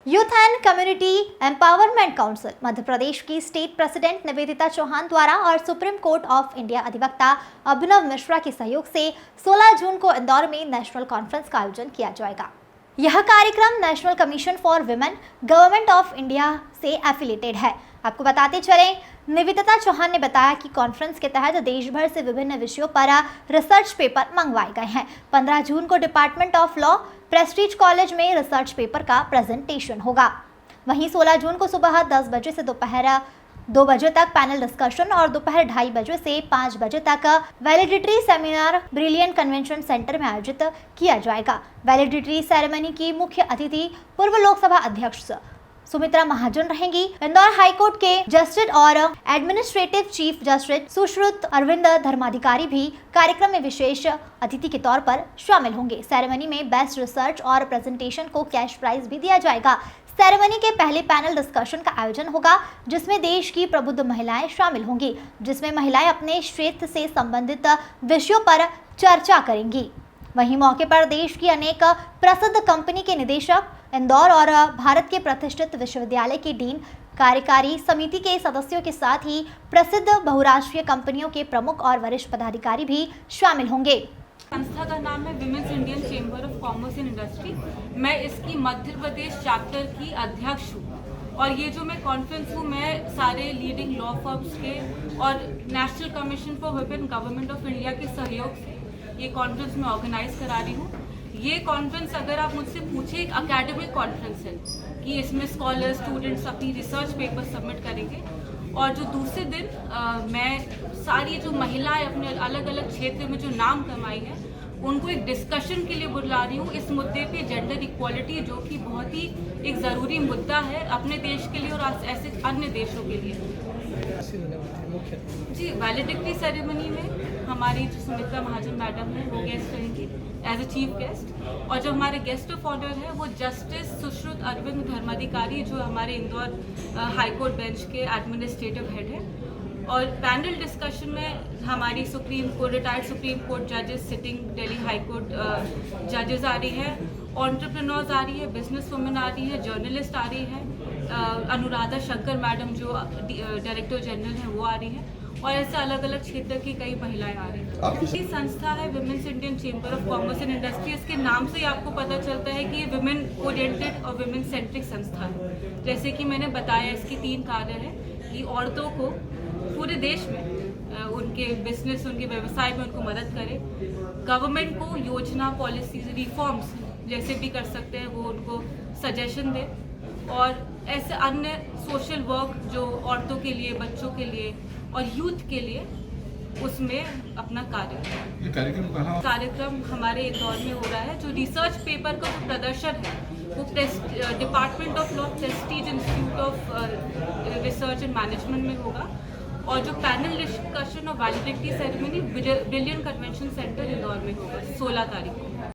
Youth and community empowerment council Madhya Pradesh की state president Nivedita Chauhan द्वारा और सुप्रीम कोर्ट ऑफ इंडिया अधिवक्ता अभिनव मिश्रा के सहयोग से 16 जून को इंदौर में नेशनल कॉन्फ्रेंस का आयोजन किया जाएगा। यह कार्यक्रम national commission for women government of India से एफिलिएटेड है। आपको बताते चलें, निवेदिता चौहान ने बताया कि कॉन्फ्रेंस के तहत देश भर से विभिन्न विषयों पर रिसर्च पेपर मंगवाए गए हैं। 15 जून को department of law Prestige college में रिसर्च पेपर का प्रेजेंटेशन होगा। वहीं 16 जून को सुबह 10 बजे से दोपहर 2 बजे तक पैनल डिस्कशन और दोपहर 2:30 बजे से 5 बजे तक validity seminar brilliant convention centre में आयोजित किया जाएगा। वैलिडिटी सेरेमनी की मुख्य अतिथि पूर्व लोकसभा अध्यक्ष सुमित्रा महाजन रहेंगी। इंदौर हाईकोर्ट के जस्टिस और administrative chief justice Sushrut Arvind Dharmadhikari भी कार्यक्रम में विशेष अतिथि के तौर पर शामिल होंगे। सेरेमनी में बेस्ट रिसर्च और प्रेजेंटेशन को कैश प्राइज भी दिया जाएगा। सेरेमनी के पहले पैनल डिस्कशन का आयोजन होगा, जिसमें देश की प्रबुद्ध महिलाएं शामिल होंगी, जिसमें महिलाएं अपने क्षेत्र से संबंधित विषयों पर चर्चा करेंगी। वहीं मौके पर देश की अनेक प्रसिद्ध कंपनी के निदेशक, इंदौर और भारत के प्रतिष्ठित विश्वविद्यालय के डीन, कार्यकारी समिति के सदस्यों के साथ ही प्रसिद्ध बहुराष्ट्रीय कंपनियों के प्रमुख और वरिष्ठ पदाधिकारी भी शामिल होंगे। संस्था का नाम है women's Indian chamber of commerce and industry. मैं इसकी मध्य प्रदेश चैप्टर की अध्यक्ष हूँ और ये जो मैं कॉन्फ्रेंस हूँ, मैं सारे लीडिंग लॉ फर्म्स के और national commission for women government of India के सहयोग से ये कॉन्फ्रेंस मैं ऑर्गेनाइज करा रही हूँ। ये कॉन्फ्रेंस, अगर आप मुझसे पूछे, एक एकेडमिक कॉन्फ्रेंस है कि इसमें स्कॉलर्स, स्टूडेंट्स अपनी रिसर्च पेपर सबमिट करेंगे और जो दूसरे दिन मैं सारी जो महिलाएं अपने अलग अलग क्षेत्र में जो नाम कमाई है उनको एक डिस्कशन के लिए बुला रही हूँ इस मुद्दे पे, जेंडर इक्वालिटी, जो कि बहुत ही एक ज़रूरी मुद्दा है अपने देश के लिए और ऐसे अन्य देशों के लिए। जी, वैलिडिटी सेरेमनी में हमारी जो सुमित्रा महाजन मैडम है वो गेस्ट रहेंगी एज ए चीफ गेस्ट, और जो हमारे गेस्ट ऑफ ऑनर है वो जस्टिस सुश्रुत अरविंद धर्माधिकारी, जो हमारे इंदौर हाईकोर्ट बेंच के एडमिनिस्ट्रेटिव हेड है। और पैनल डिस्कशन में हमारी supreme court, retired supreme court जजेस, सिटिंग दिल्ली हाई कोर्ट जजेस आ रही है, एंटरप्रेन्योर्स आ रही है, बिजनेस वुमेन आ रही है, जर्नलिस्ट आ रही है, अनुराधा शंकर मैडम जो डायरेक्टर जनरल है वो आ रही है, और ऐसे अलग अलग क्षेत्र की कई महिलाएं आ रही हैं। ये संस्था है women's Indian chamber of commerce and industry. इसके नाम से ही आपको पता चलता है कि ये विमेन ओरिएंटेड और विमेन सेंट्रिक संस्था है। जैसे कि मैंने बताया, इसकी 3 कार्य है कि औरतों को पूरे देश में उनके बिजनेस, उनके व्यवसाय में उनको मदद करे, गवर्नमेंट को योजना, पॉलिसीज, रिफॉर्म्स जैसे भी कर सकते हैं वो उनको सजेशन दे, और ऐसे अन्य सोशल वर्क जो औरतों के लिए, बच्चों के लिए और यूथ के लिए उसमें अपना कार्य। कार्यक्रम हमारे इंदौर में हो रहा है। जो रिसर्च पेपर का जो प्रदर्शन है वो department of law Prestige institute of research and management में होगा, और जो पैनल डिस्कशन और validity ceremony brilliant convention centre Indore में होगा 16 तारीख को।